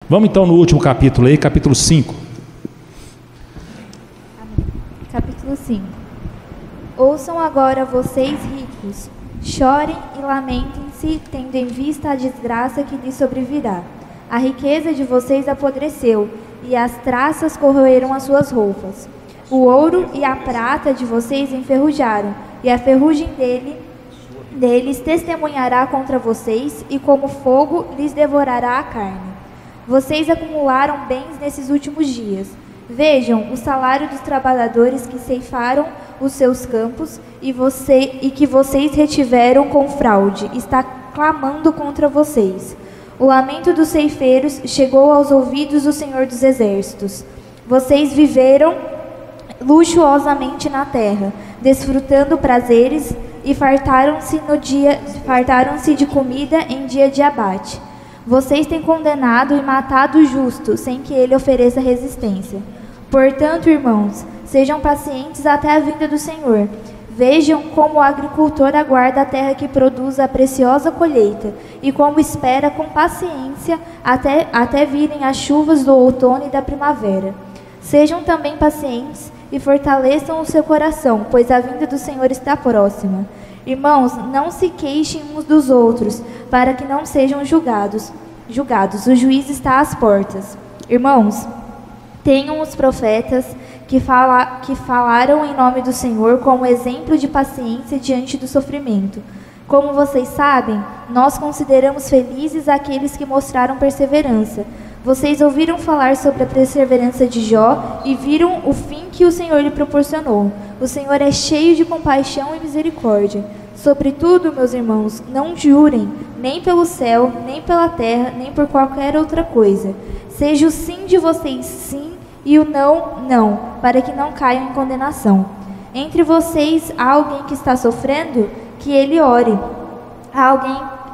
Vamos então no último capítulo aí, capítulo 5. Capítulo 5. Ouçam agora vocês ricos, chorem e lamentem-se, tendo em vista a desgraça que lhes sobrevirá. A riqueza de vocês apodreceu, e as traças corroeram as suas roupas. O ouro e a prata de vocês enferrujaram, e a ferrugem deles testemunhará contra vocês, e como fogo lhes devorará a carne. Vocês acumularam bens nesses últimos dias. Vejam o salário dos trabalhadores que ceifaram os seus campos e que vocês retiveram com fraude, está clamando contra vocês. O lamento dos ceifeiros chegou aos ouvidos do Senhor dos Exércitos. Vocês viveram luxuosamente na terra, desfrutando prazeres e fartaram-se de comida em dia de abate. Vocês têm condenado e matado o justo, sem que ele ofereça resistência. Portanto, irmãos, sejam pacientes até a vinda do Senhor. Vejam como o agricultor aguarda a terra que produz a preciosa colheita, e como espera com paciência até virem as chuvas do outono e da primavera. Sejam também pacientes e fortaleçam o seu coração, pois a vinda do Senhor está próxima. Irmãos, não se queixem uns dos outros, para que não sejam julgados. O juiz está às portas. Irmãos, tenham os profetas que falaram em nome do Senhor como exemplo de paciência diante do sofrimento. Como vocês sabem, nós consideramos felizes aqueles que mostraram perseverança. Vocês ouviram falar sobre a perseverança de Jó e viram o fim que o Senhor lhe proporcionou. O Senhor é cheio de compaixão e misericórdia. Sobretudo, meus irmãos, não jurem, nem pelo céu, nem pela terra, nem por qualquer outra coisa. Seja o sim de vocês sim e o não, não, para que não caiam em condenação. Entre vocês há alguém que está sofrendo? Que ele ore. Há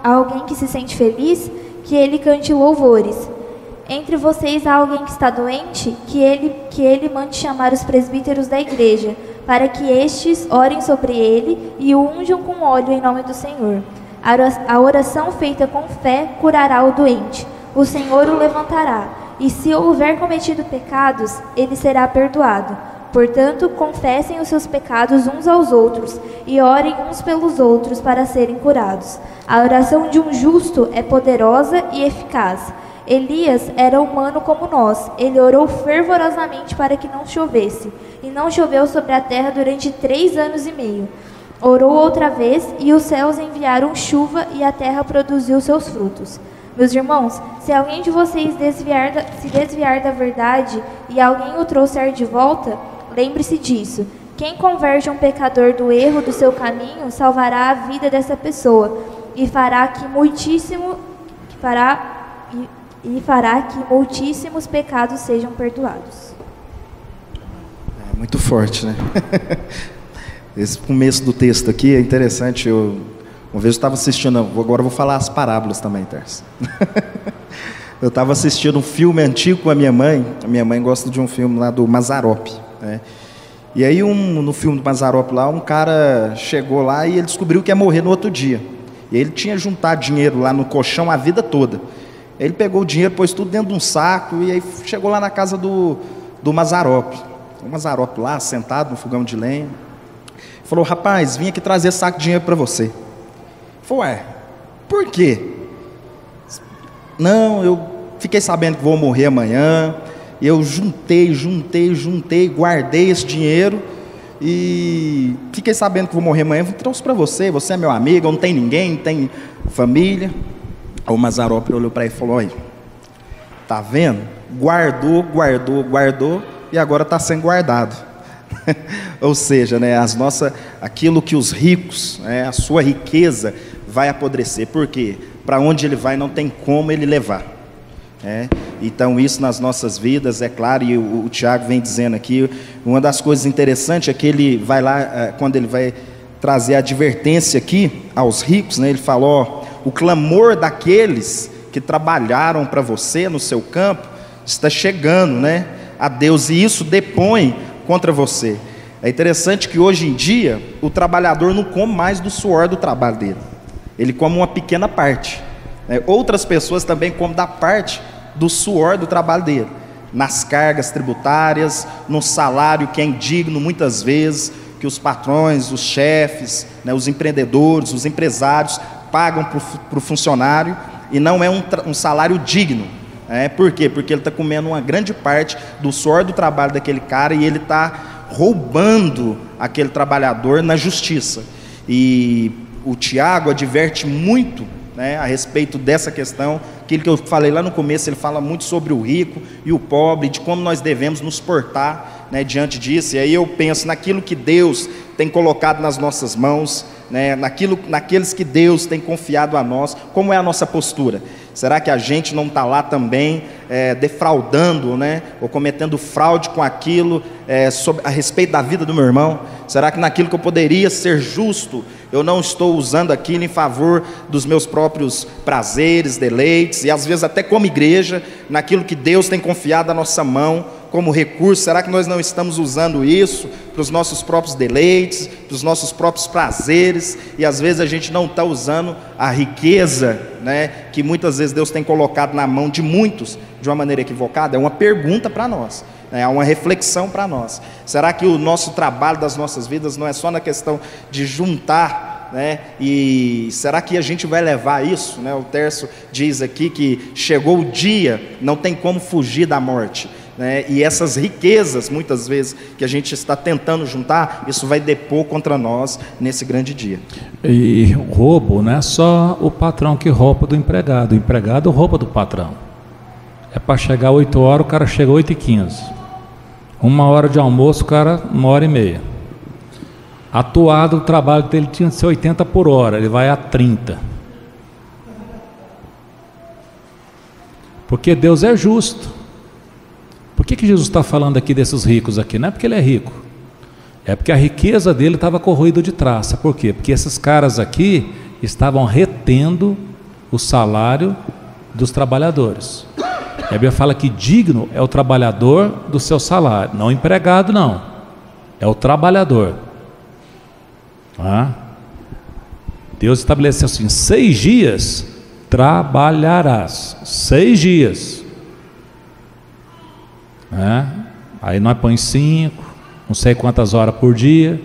alguém que se sente feliz? Que ele cante louvores. Entre vocês há alguém que está doente? Que ele mande chamar os presbíteros da igreja, para que estes orem sobre ele e o unjam com óleo em nome do Senhor. A oração feita com fé curará o doente. O Senhor o levantará, e se houver cometido pecados, ele será perdoado. Portanto, confessem os seus pecados uns aos outros e orem uns pelos outros para serem curados. A oração de um justo é poderosa e eficaz. Elias era humano como nós. Ele orou fervorosamente para que não chovesse, e não choveu sobre a terra durante 3 anos e meio. Orou outra vez, e os céus enviaram chuva, e a terra produziu seus frutos. Meus irmãos, se alguém de vocês se desviar da verdade e alguém o trouxer de volta, lembre-se disso. Quem converte um pecador do erro do seu caminho salvará a vida dessa pessoa e fará que muitíssimos pecados sejam perdoados. É muito forte, né? Esse começo do texto aqui é interessante. Uma vez eu estava assistindo, agora eu vou falar as parábolas também, Tarso. Eu estava assistindo um filme antigo com a minha mãe. A minha mãe gosta de um filme lá do Mazzaropi, né? E aí no filme do Mazzaropi lá, um cara chegou lá e ele descobriu que ia morrer no outro dia. E ele tinha juntado dinheiro lá no colchão a vida toda. Ele pegou o dinheiro, pôs tudo dentro de um saco e aí chegou lá na casa do Mazzaropi. O Mazzaropi lá, sentado no fogão de lenha, falou: rapaz, vim aqui trazer esse saco de dinheiro para você. Falei: ué, por quê? Não, eu fiquei sabendo que vou morrer amanhã. Eu juntei, guardei esse dinheiro e fiquei sabendo que vou morrer amanhã. Trouxe para você, você é meu amigo, eu não tenho ninguém, não tenho família. O Mazzaropi olhou para ele e falou: olha, tá vendo? Guardou e agora está sendo guardado. Ou seja, né, aquilo que os ricos, a sua riqueza vai apodrecer. Por quê? Para onde ele vai não tem como ele levar. Então isso nas nossas vidas, é claro, e o Tiago vem dizendo aqui, uma das coisas interessantes é que ele vai lá, quando ele vai trazer a advertência aqui aos ricos, né, ele fala: ó, o clamor daqueles que trabalharam para você no seu campo está chegando, né, a Deus, e isso depõe contra você. É interessante que hoje em dia o trabalhador não come mais do suor do trabalho dele, ele come uma pequena parte, né? Outras pessoas também comem da parte do suor do trabalho dele, nas cargas tributárias, no salário que é indigno muitas vezes, que os patrões, os chefes, né, os empreendedores, os empresários pagam para o funcionário, e não é um salário digno. Por quê? Porque ele está comendo uma grande parte do suor do trabalho daquele cara, e ele está roubando aquele trabalhador na justiça. E o Tiago adverte muito, né, a respeito dessa questão. Aquilo que eu falei lá no começo, ele fala muito sobre o rico e o pobre, de como nós devemos nos portar, né, diante disso. E aí eu penso naquilo que Deus tem colocado nas nossas mãos, né, naqueles que Deus tem confiado a nós. Como é a nossa postura? Será que a gente não está lá também defraudando, né, ou cometendo fraude com aquilo a respeito da vida do meu irmão? Será que naquilo que eu poderia ser justo, eu não estou usando aquilo em favor dos meus próprios prazeres, deleites, e às vezes até como igreja, naquilo que Deus tem confiado à nossa mão como recurso? Será que nós não estamos usando isso para os nossos próprios deleites, para os nossos próprios prazeres, e às vezes a gente não está usando a riqueza, né, que muitas vezes Deus tem colocado na mão de muitos de uma maneira equivocada? É uma pergunta para nós, é uma reflexão para nós. Será que o nosso trabalho das nossas vidas não é só na questão de juntar, né? E será que a gente vai levar isso, né? O Tércio diz aqui que chegou o dia, não tem como fugir da morte, né? E essas riquezas, muitas vezes, que a gente está tentando juntar, isso vai depor contra nós nesse grande dia. E roubo não é só o patrão que rouba do empregado, o empregado rouba do patrão. É para chegar 8 horas, o cara chega 8h15. 1 hora de almoço, o cara 1h30. A toada, o trabalho dele tinha que ser 80 por hora, ele vai a 30. Porque Deus é justo. Por que Jesus está falando aqui desses ricos aqui? Não é porque ele é rico, é porque a riqueza dele estava corroída de traça. Por quê? Porque esses caras aqui estavam retendo o salário dos trabalhadores. A Bíblia fala que digno é o trabalhador do seu salário, não o empregado, não, é o trabalhador. Deus estabeleceu assim: 6 dias trabalharás, 6 dias. Aí nós põe 5, não sei quantas horas por dia,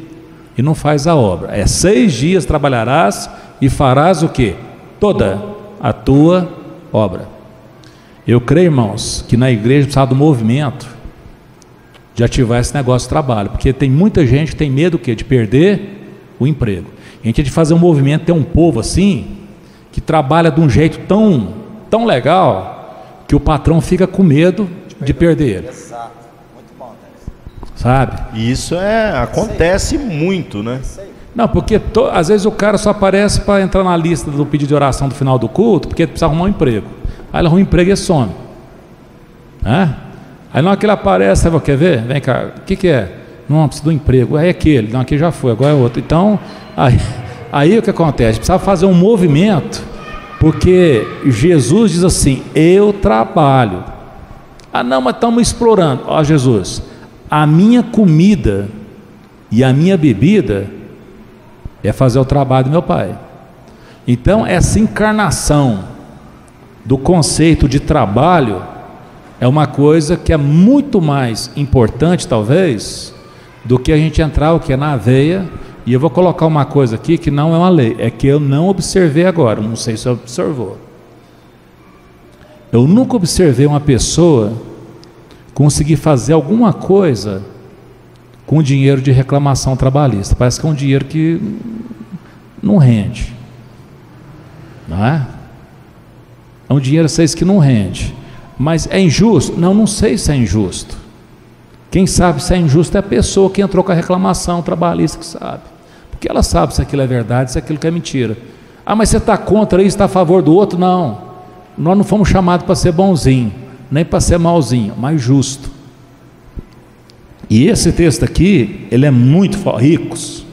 e não faz a obra. 6 dias trabalharás e farás o quê? Toda a tua obra. Eu creio, irmãos, que na igreja precisa do movimento de ativar esse negócio de trabalho, porque tem muita gente que tem medo o quê? De perder o emprego. A gente tem de fazer um movimento, ter um povo assim, que trabalha de um jeito tão legal, que o patrão fica com medo de perder ele. Exato, muito bom, sabe? E isso acontece muito, né? Não, porque às vezes o cara só aparece para entrar na lista do pedido de oração do final do culto, porque ele precisa arrumar um emprego. Aí ele arruma um emprego e some. Aí na hora que ele aparece, você quer ver? Vem cá, o que é? Não, precisa de um emprego. É aquele, não, aqui já foi, agora é outro. Então, aí o que acontece? Precisa fazer um movimento, porque Jesus diz assim: eu trabalho. Não, mas estamos explorando. Jesus, a minha comida e a minha bebida é fazer o trabalho do meu Pai. Então essa encarnação do conceito de trabalho é uma coisa que é muito mais importante, talvez, do que a gente entrar o que é na veia. E eu vou colocar uma coisa aqui que não é uma lei, é que eu não observei agora, não sei se você observou. Eu nunca observei uma pessoa conseguir fazer alguma coisa com dinheiro de reclamação trabalhista. Parece que é um dinheiro que não rende, não é? É um dinheiro, vocês, que não rende. Mas é injusto? Não sei se é injusto. Quem sabe se é injusto é a pessoa que entrou com a reclamação trabalhista, que sabe. Porque ela sabe se aquilo é verdade, se aquilo que é mentira. Mas você está contra isso, está a favor do outro? Não. Nós não fomos chamados para ser bonzinho, nem para ser malzinho, mas justo. E esse texto aqui, ele é muito ricos.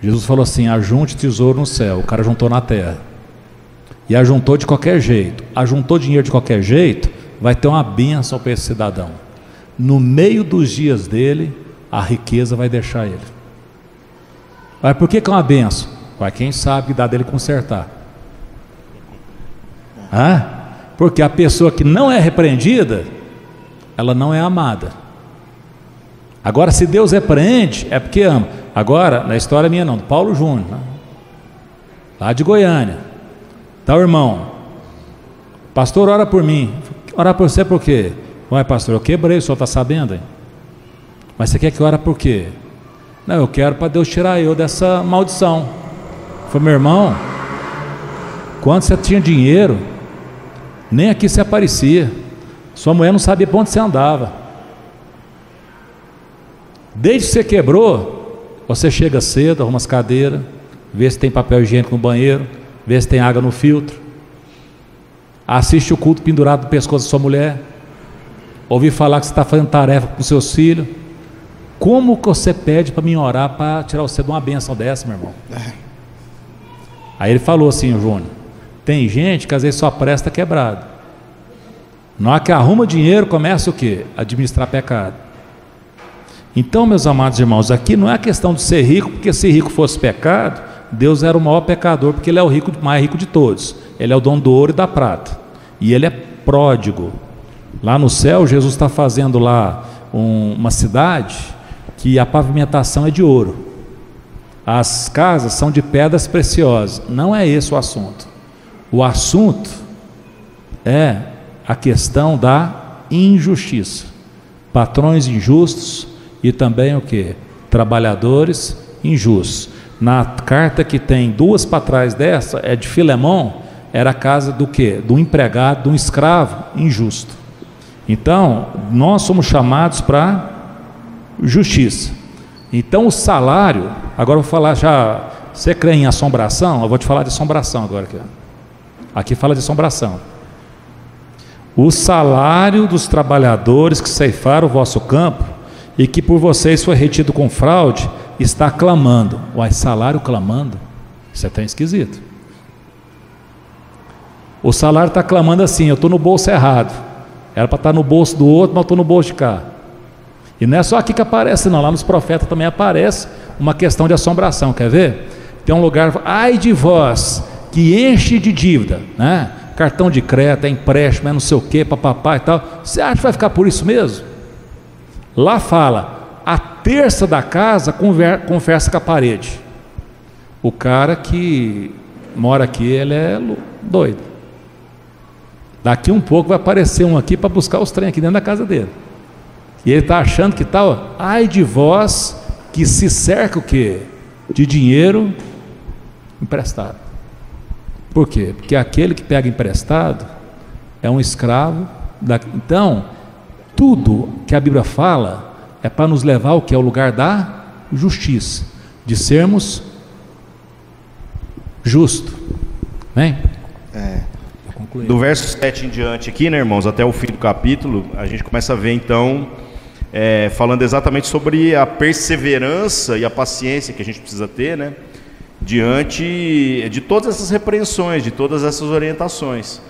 Jesus falou assim: ajunte tesouro no céu. O cara juntou na terra. E ajuntou de qualquer jeito. Ajuntou dinheiro de qualquer jeito, vai ter uma bênção para esse cidadão. No meio dos dias dele, a riqueza vai deixar ele. Mas por que é uma bênção? Quem sabe dá dele consertar. Porque a pessoa que não é repreendida, ela não é amada. Agora, se Deus repreende, é porque ama. Agora, na história minha não, do Paulo Júnior, né? Lá de Goiânia. Tá, irmão, pastor, ora por mim. Orar por você por quê? Ué, pastor, eu quebrei, o senhor está sabendo, hein? Mas você quer que ore por quê? Não, eu quero para Deus tirar eu dessa maldição. Foi, meu irmão, quando você tinha dinheiro, nem aqui você aparecia. Sua mulher não sabia para onde você andava. Desde que você quebrou, você chega cedo, arruma as cadeiras, vê se tem papel higiênico no banheiro, vê se tem água no filtro, assiste o culto pendurado no pescoço da sua mulher, ouvi falar que você está fazendo tarefa com seus filhos. Como que você pede para mim orar para tirar você de uma bênção dessa, meu irmão? Aí ele falou assim, Júnior, tem gente que às vezes só presta quebrado. Na hora que arruma dinheiro, começa o quê? Administrar pecado. Então, meus amados irmãos, aqui não é a questão de ser rico, porque se rico fosse pecado, Deus era o maior pecador, porque Ele é o rico, mais rico de todos. Ele é o dono do ouro e da prata. E Ele é pródigo. Lá no céu, Jesus está fazendo lá uma cidade que a pavimentação é de ouro. As casas são de pedras preciosas. Não é esse o assunto. O assunto é a questão da injustiça. Patrões injustos e também o que? Trabalhadores injustos. Na carta que tem duas para trás dessa, é de Filemão, era a casa do que? Do empregado, de um escravo injusto. Então, nós somos chamados para justiça. Então, o salário, agora eu vou falar já, você crê em assombração? Eu vou te falar de assombração agora. Aqui fala de assombração. O salário dos trabalhadores que ceifaram o vosso campo e que por vocês foi retido com fraude, está clamando. Uai, salário clamando? Isso é tão esquisito. O salário está clamando assim, eu estou no bolso errado. Era para estar no bolso do outro, mas eu estou no bolso de cá. E não é só aqui que aparece não, lá nos profetas também aparece uma questão de assombração, quer ver? Tem um lugar, ai de vós, que enche de dívida, né? Cartão de crédito, é empréstimo, é não sei o que, papapá e tal. Você acha que vai ficar por isso mesmo? Lá fala, a terça da casa conversa com a parede. O cara que mora aqui, ele é doido. Daqui um pouco vai aparecer um aqui para buscar os trem aqui dentro da casa dele. E ele está achando que tal, ai de vós que se cerca o quê? De dinheiro emprestado. Por quê? Porque aquele que pega emprestado é um escravo. Então, tudo que a Bíblia fala é para nos levar ao que é o lugar da justiça, de sermos justos. Bem? Do verso 7 em diante aqui, né, irmãos, até o fim do capítulo, a gente começa a ver então, falando exatamente sobre a perseverança e a paciência que a gente precisa ter, né, diante de todas essas repreensões, de todas essas orientações,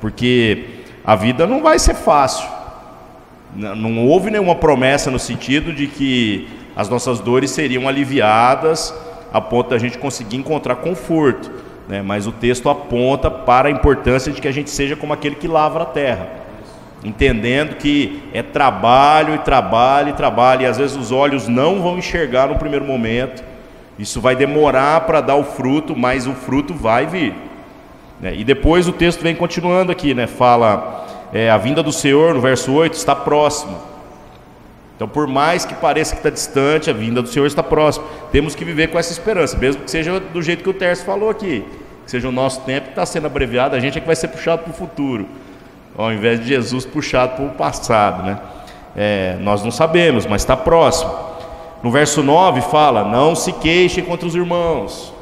porque a vida não vai ser fácil. Não houve nenhuma promessa no sentido de que as nossas dores seriam aliviadas a ponto da gente conseguir encontrar conforto, né? Mas o texto aponta para a importância de que a gente seja como aquele que lavra a terra, entendendo que é trabalho e trabalho e trabalho, e às vezes os olhos não vão enxergar no primeiro momento, isso vai demorar para dar o fruto, mas o fruto vai vir, né? E depois o texto vem continuando aqui, né? Fala... a vinda do Senhor, no verso 8, está próxima. Então, por mais que pareça que está distante, a vinda do Senhor está próxima. Temos que viver com essa esperança, mesmo que seja do jeito que o Tércio falou aqui, que seja o nosso tempo que está sendo abreviado, a gente é que vai ser puxado para o futuro, ao invés de Jesus puxado para o passado, né? Nós não sabemos, mas está próximo. No verso 9 fala, não se queixem contra os irmãos.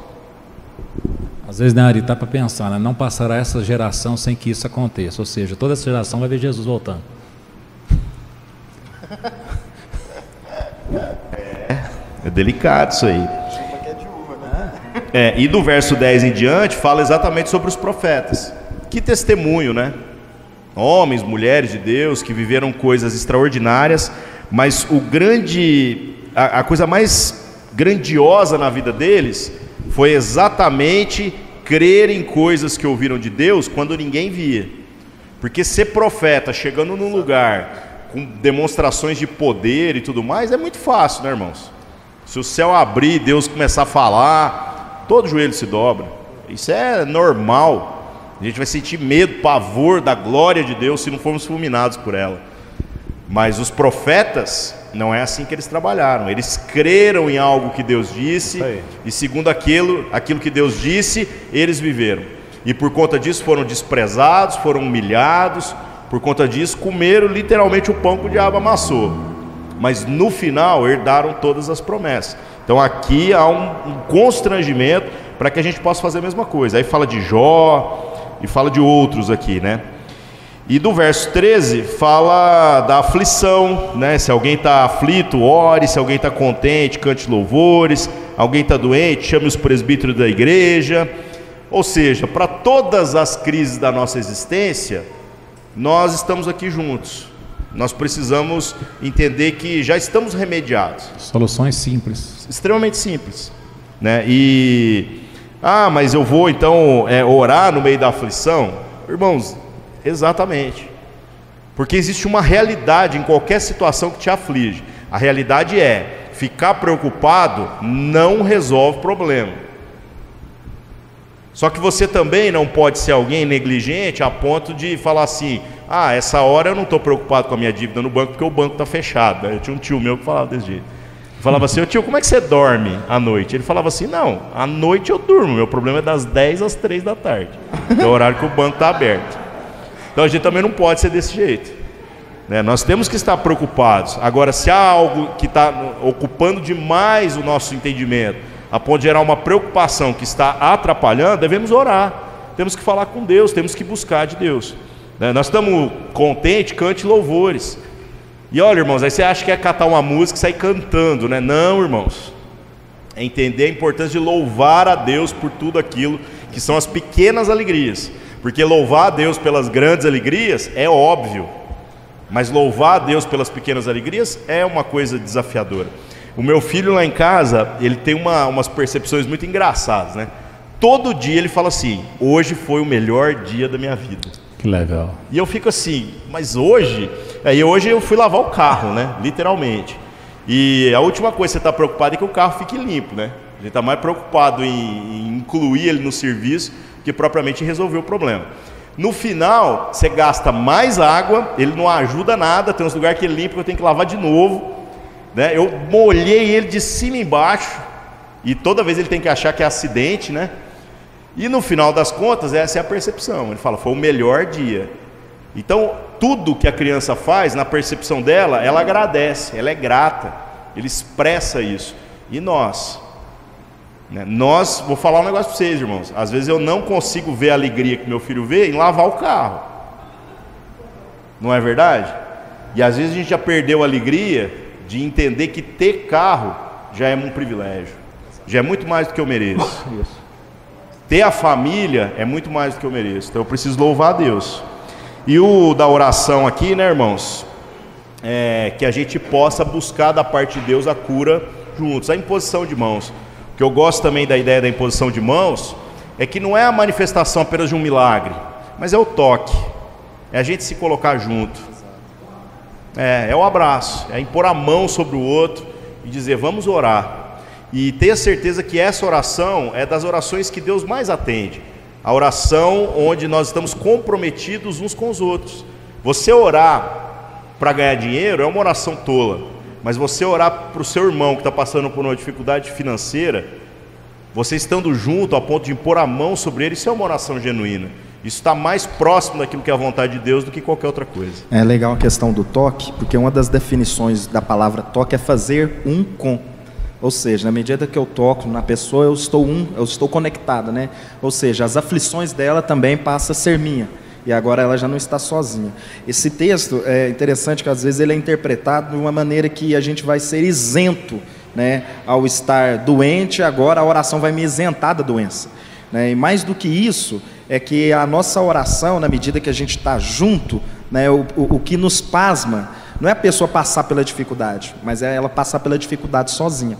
Às vezes, né, Ari, tá para pensar, né? Não passará essa geração sem que isso aconteça. Ou seja, toda essa geração vai ver Jesus voltando. É delicado isso aí. E do verso 10 em diante, fala exatamente sobre os profetas. Que testemunho, né? Homens, mulheres de Deus que viveram coisas extraordinárias, mas a coisa mais grandiosa na vida deles foi exatamente crer em coisas que ouviram de Deus quando ninguém via. Porque ser profeta chegando num lugar com demonstrações de poder e tudo mais é muito fácil, né, irmãos? Se o céu abrir, Deus começar a falar, todo joelho se dobra. Isso é normal. A gente vai sentir medo, pavor da glória de Deus se não formos fulminados por ela. Mas os profetas, não é assim que eles trabalharam. Eles creram em algo que Deus disse, e segundo aquilo que Deus disse, eles viveram. E por conta disso foram desprezados, foram humilhados. Por conta disso comeram literalmente o pão que o diabo amassou. Mas no final herdaram todas as promessas. Então aqui há um constrangimento para que a gente possa fazer a mesma coisa. Aí fala de Jó e fala de outros aqui, né? E do verso 13 fala da aflição, né? Se alguém está aflito, ore. Se alguém está contente, cante louvores. Alguém está doente, chame os presbíteros da igreja. Ou seja, para todas as crises da nossa existência, nós estamos aqui juntos. Nós precisamos entender que já estamos remediados. Soluções simples. Extremamente simples, né? Mas eu vou então orar no meio da aflição? Irmãos, exatamente. Porque existe uma realidade em qualquer situação que te aflige. A realidade é, ficar preocupado não resolve o problema. Só que você também não pode ser alguém negligente a ponto de falar assim: essa hora eu não estou preocupado com a minha dívida no banco porque o banco está fechado. Eu tinha um tio meu que falava desse jeito. Eu falava assim: tio, como é que você dorme à noite? Ele falava assim: não, à noite eu durmo, meu problema é das 10 às 3 da tarde. É o horário que o banco está aberto. Então a gente também não pode ser desse jeito, né? Nós temos que estar preocupados. Agora, se há algo que está ocupando demais o nosso entendimento, a ponto de gerar uma preocupação que está atrapalhando, devemos orar, temos que falar com Deus, temos que buscar de Deus, né? Nós estamos contentes, cante louvores. E olha, irmãos, aí você acha que é catar uma música e sair cantando, né? Não, irmãos, é entender a importância de louvar a Deus por tudo aquilo que são as pequenas alegrias, porque louvar a Deus pelas grandes alegrias é óbvio, mas louvar a Deus pelas pequenas alegrias é uma coisa desafiadora. O meu filho lá em casa, ele tem umas percepções muito engraçadas, né? Todo dia ele fala assim: hoje foi o melhor dia da minha vida. Que legal. E eu fico assim: mas hoje? Hoje eu fui lavar o carro, né? Literalmente. E a última coisa que você está preocupado é que o carro fique limpo, né? A gente está mais preocupado em incluir ele no serviço que propriamente resolver o problema. No final, você gasta mais água, ele não ajuda nada, tem uns lugares que ele limpa que eu tenho que lavar de novo, né? Eu molhei ele de cima e embaixo, e toda vez ele tem que achar que é acidente, né? E no final das contas, essa é a percepção. Ele fala: foi o melhor dia. Então, tudo que a criança faz, na percepção dela, ela agradece, ela é grata, ele expressa isso. E nós, né? Vou falar um negócio para vocês, irmãos. Às vezes eu não consigo ver a alegria que meu filho vê em lavar o carro. Não é verdade? E às vezes a gente já perdeu a alegria de entender que ter carro já é um privilégio, já é muito mais do que eu mereço. Ter a família é muito mais do que eu mereço. Então eu preciso louvar a Deus. E o da oração aqui, né, irmãos, é que a gente possa buscar da parte de Deus a cura juntos, a imposição de mãos. O que eu gosto também da ideia da imposição de mãos é que não é a manifestação apenas de um milagre, mas é o toque, é a gente se colocar junto. É o abraço, é impor a mão sobre o outro e dizer: vamos orar. E tenha certeza que essa oração é das orações que Deus mais atende. A oração onde nós estamos comprometidos uns com os outros. Você orar para ganhar dinheiro é uma oração tola, mas você orar para o seu irmão que está passando por uma dificuldade financeira, você estando junto a ponto de impor a mão sobre ele, isso é uma oração genuína. Isso está mais próximo daquilo que é a vontade de Deus do que qualquer outra coisa. É legal a questão do toque, porque uma das definições da palavra toque é fazer um com. Ou seja, na medida que eu toco na pessoa, eu estou conectado, né? Ou seja, as aflições dela também passam a ser minha. E agora ela já não está sozinha. Esse texto é interessante que às vezes ele é interpretado de uma maneira que a gente vai ser isento, né? Ao estar doente, agora a oração vai me isentar da doença, né? E mais do que isso, é que a nossa oração, na medida que a gente está junto, né? O que nos pasma não é a pessoa passar pela dificuldade, mas é ela passar pela dificuldade sozinha.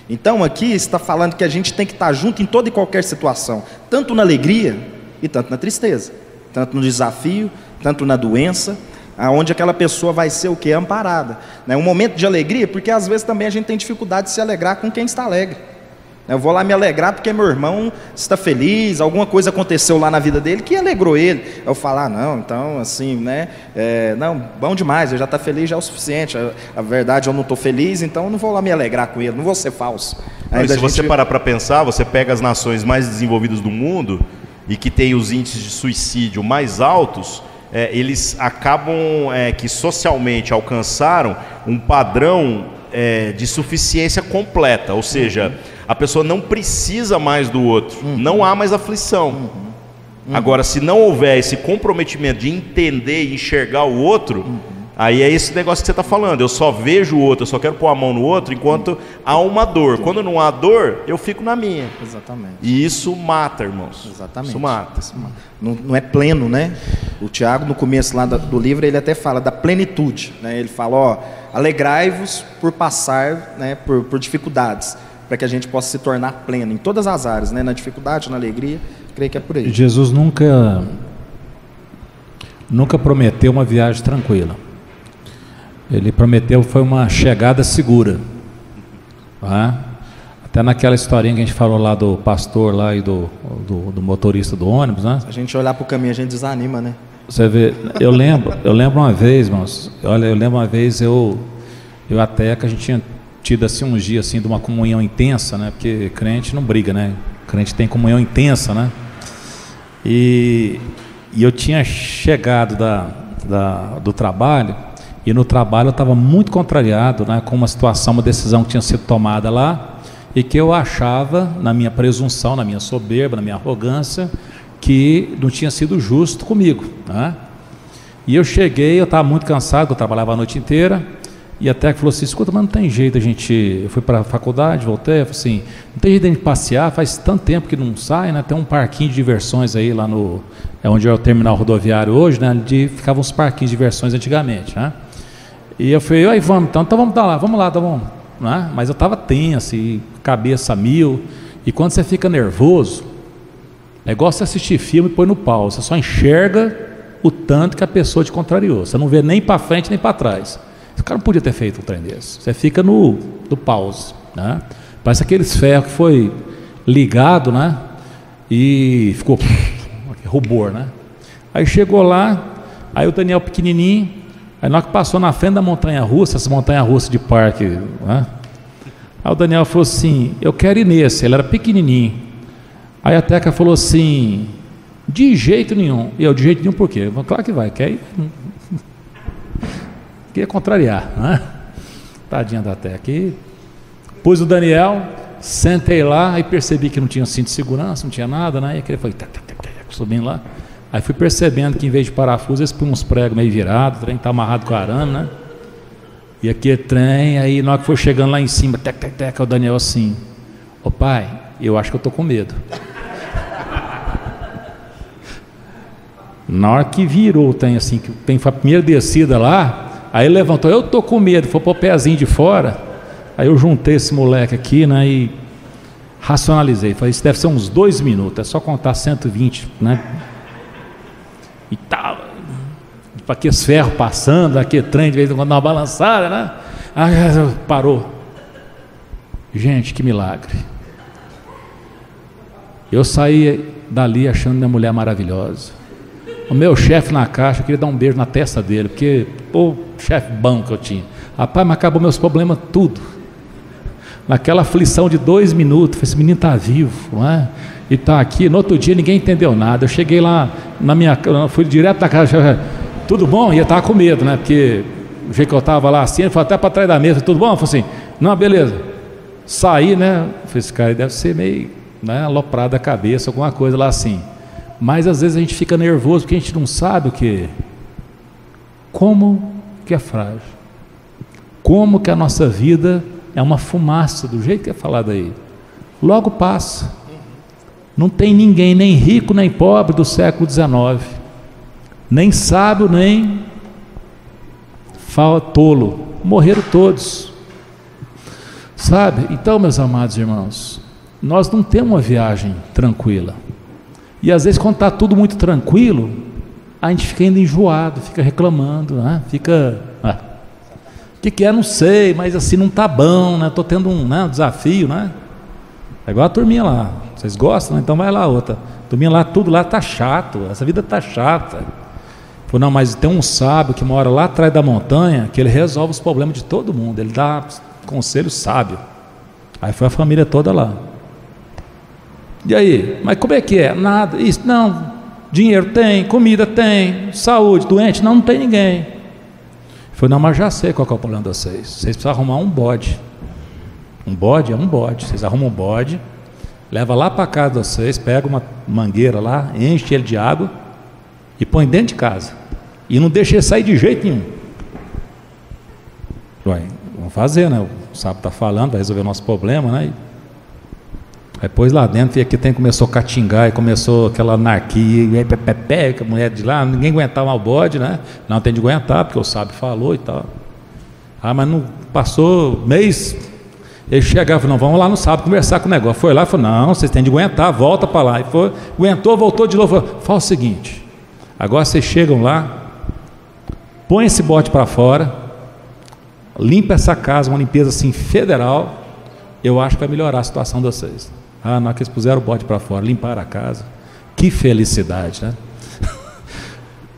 Então aqui está falando que a gente tem que estar junto em toda e qualquer situação, tanto na alegria e tanto na tristeza, tanto no desafio, tanto na doença, aonde aquela pessoa vai ser o quê? Amparada. Um momento de alegria, porque às vezes também a gente tem dificuldade de se alegrar com quem está alegre. Eu vou lá me alegrar porque meu irmão está feliz, alguma coisa aconteceu lá na vida dele que alegrou ele. Eu falar, não, então assim, não, bom demais, eu já estou feliz, já é o suficiente. A verdade, eu não estou feliz, então eu não vou lá me alegrar com ele, não vou ser falso. Mas se você parar para pensar, você pega as nações mais desenvolvidas do mundo e que tem os índices de suicídio mais altos, eles acabam que socialmente alcançaram um padrão de suficiência completa, ou seja, a pessoa não precisa mais do outro, não há mais aflição. Agora, se não houver esse comprometimento de entender e enxergar o outro, aí é esse negócio que você está falando, eu só vejo o outro, eu só quero pôr a mão no outro enquanto há uma dor. Quando não há dor, eu fico na minha. Exatamente. E isso mata, irmãos. Exatamente. Isso mata. Não é pleno, né? O Tiago, no começo lá do livro, ele até fala da plenitude, né? Ele fala, alegrai-vos por passar, né, por dificuldades, para que a gente possa se tornar pleno em todas as áreas, né? Na dificuldade, na alegria, creio que é por aí. Jesus nunca prometeu uma viagem tranquila. Ele prometeu foi uma chegada segura. Tá? Até naquela historinha que a gente falou lá do pastor lá e do motorista do ônibus, né? Se a gente olhar para o caminho, a gente desanima, né? Você vê, eu lembro uma vez, irmãos, eu até que a gente tinha tido assim uns dias assim de uma comunhão intensa, né? Porque crente não briga, né? Crente tem comunhão intensa, né? E eu tinha chegado do trabalho, e no trabalho eu estava muito contrariado, né, com uma situação, uma decisão que tinha sido tomada lá, e que eu achava, na minha presunção, na minha soberba, na minha arrogância, que não tinha sido justo comigo, né? E eu cheguei, eu estava muito cansado, eu trabalhava a noite inteira, e até que falou assim, escuta, mas não tem jeito, eu fui para a faculdade, voltei, eu falei assim, não tem jeito de a gente passear, faz tanto tempo que não sai, né? Tem um parquinho de diversões aí lá onde é o terminal rodoviário hoje, né? Ficavam uns parquinhos de diversões antigamente, né? E eu falei, aí vamos vamos lá, tá bom, né? Mas eu estava tenso, e cabeça a mil, e quando você fica nervoso, é igual você assistir filme e põe no pau, você só enxerga o tanto que a pessoa te contrariou, você não vê nem para frente nem para trás. O cara não podia ter feito um trem desse. Você fica no pause, né? Parece aqueles ferros que foi ligado, né? E ficou rubor, né? Aí chegou lá, aí o Daniel pequenininho, aí na hora que passou na frente da montanha-russa, essa montanha-russa de parque, né? Aí o Daniel falou assim, eu quero ir nesse, ele era pequenininho. Aí a Teca falou assim, de jeito nenhum. E eu, de jeito nenhum por quê? Eu falei, claro que vai, quer ir? Queria contrariar, né? Tadinha da Teca. Pus o Daniel, sentei lá e percebi que não tinha cinto de segurança, não tinha nada, né? E aquele foi subindo lá. Aí fui percebendo que em vez de parafuso, eles põem uns pregos meio virados, o trem tá amarrado com arame, né? E aquele trem, aí na hora que foi chegando lá em cima, o Daniel assim, ô pai, eu acho que eu tô com medo. Na hora que virou o trem assim, que o trem foi a primeira descida lá, aí ele levantou, eu tô com medo, foi pôr o pezinho de fora. Aí eu juntei esse moleque aqui, né, e racionalizei, falei, isso deve ser uns 2 minutos, é só contar 120, né? E tal, para aqueles ferros passando, aquele trem de vez em quando dá uma balançada, né? Aí parou. Gente, que milagre. Eu saí dali achando minha mulher maravilhosa. O meu chefe na caixa, eu queria dar um beijo na testa dele, porque, pô, chefe bom que eu tinha. Rapaz, mas acabou meus problemas tudo. Naquela aflição de 2 minutos, esse menino está vivo, não é? E está aqui, no outro dia ninguém entendeu nada. Eu cheguei lá, fui direto da casa, tudo bom? E eu estava com medo, né? Porque o jeito que eu estava lá assim, ele foi até para trás da mesa, tudo bom? Eu falei assim, não, beleza. Saí, né? Eu falei, esse cara deve ser meio, né, aloprado da cabeça, alguma coisa lá assim. Mas às vezes a gente fica nervoso porque a gente não sabe como que é frágil, como que a nossa vida é uma fumaça, do jeito que é falado aí, logo passa. Não tem ninguém, nem rico nem pobre do século XIX, nem sábio nem tolo, morreram todos, sabe? Então, meus amados irmãos, nós não temos uma viagem tranquila. E às vezes quando está tudo muito tranquilo, a gente fica ainda enjoado, fica reclamando, né? Fica... O que é? Não sei, mas assim não tá bom, né? Estou tendo um desafio, né? É igual a turminha lá. Vocês gostam, né? Então vai lá outra. Turminha lá, tudo lá tá chato. Essa vida tá chata. Falei, não, mas tem um sábio que mora lá atrás da montanha, que ele resolve os problemas de todo mundo. Ele dá conselho sábio. Aí foi a família toda lá. E aí? Mas como é que é? Nada. Isso, não. Dinheiro tem, comida tem, saúde, doente? Não tem ninguém. Falei, não, mas já sei qual que é o problema de vocês. Vocês precisam arrumar um bode. Um bode é um bode. Vocês arrumam um bode, leva lá para casa de vocês, pega uma mangueira lá, enche ele de água e põe dentro de casa. E não deixa ele sair de jeito nenhum. Ué, vamos fazer, né? O sábio está falando, vai resolver o nosso problema, né? Aí pôs lá dentro e aqui começou a catingar e começou aquela anarquia, e aí a mulher de lá, ninguém aguentava o bode, né? Não tem de aguentar, porque o sábio falou e tal. Ah, mas não passou mês, ele chegava e falou, não, vamos lá no sábio conversar com o negócio. Foi lá e falou, não, vocês têm de aguentar, volta para lá. E foi, aguentou, voltou de novo. Fala o seguinte, agora vocês chegam lá, põe esse bode para fora, limpa essa casa, uma limpeza assim federal, eu acho que vai melhorar a situação de vocês. Ah, na hora que eles puseram o bode para fora, limparam a casa, que felicidade, né?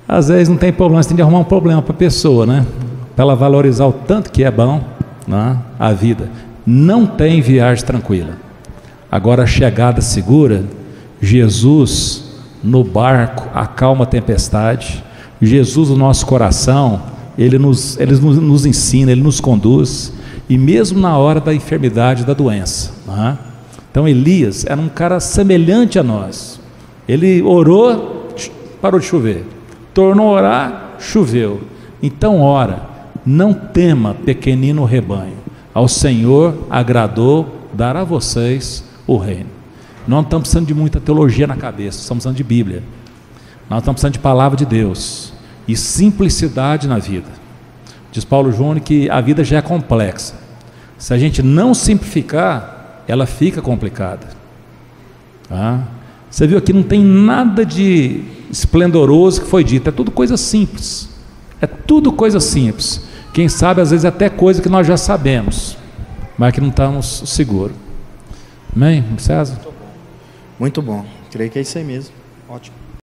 Às vezes não tem problema, você tem de arrumar um problema para a pessoa, né? Para ela valorizar o tanto que é bom, né? A vida. Não tem viagem tranquila. Agora a chegada segura, Jesus no barco acalma a tempestade, Jesus no nosso coração, ele nos ensina, ele nos conduz, e mesmo na hora da enfermidade, da doença, né? Então Elias era um cara semelhante a nós. Ele orou, parou de chover. Tornou a orar, choveu. Então ora, não tema, pequenino rebanho. Ao Senhor agradou dar a vocês o reino. Nós não estamos precisando de muita teologia na cabeça, estamos precisando de Bíblia. Nós estamos precisando de palavra de Deus e simplicidade na vida. Diz Paulo Júnior que a vida já é complexa. Se a gente não simplificar, ela fica complicada. Tá? Você viu aqui, não tem nada de esplendoroso que foi dito, é tudo coisa simples. É tudo coisa simples. Quem sabe, às vezes, até coisa que nós já sabemos, mas que não estamos seguros. Amém, César? Muito bom. Creio que é isso aí mesmo. Ótimo.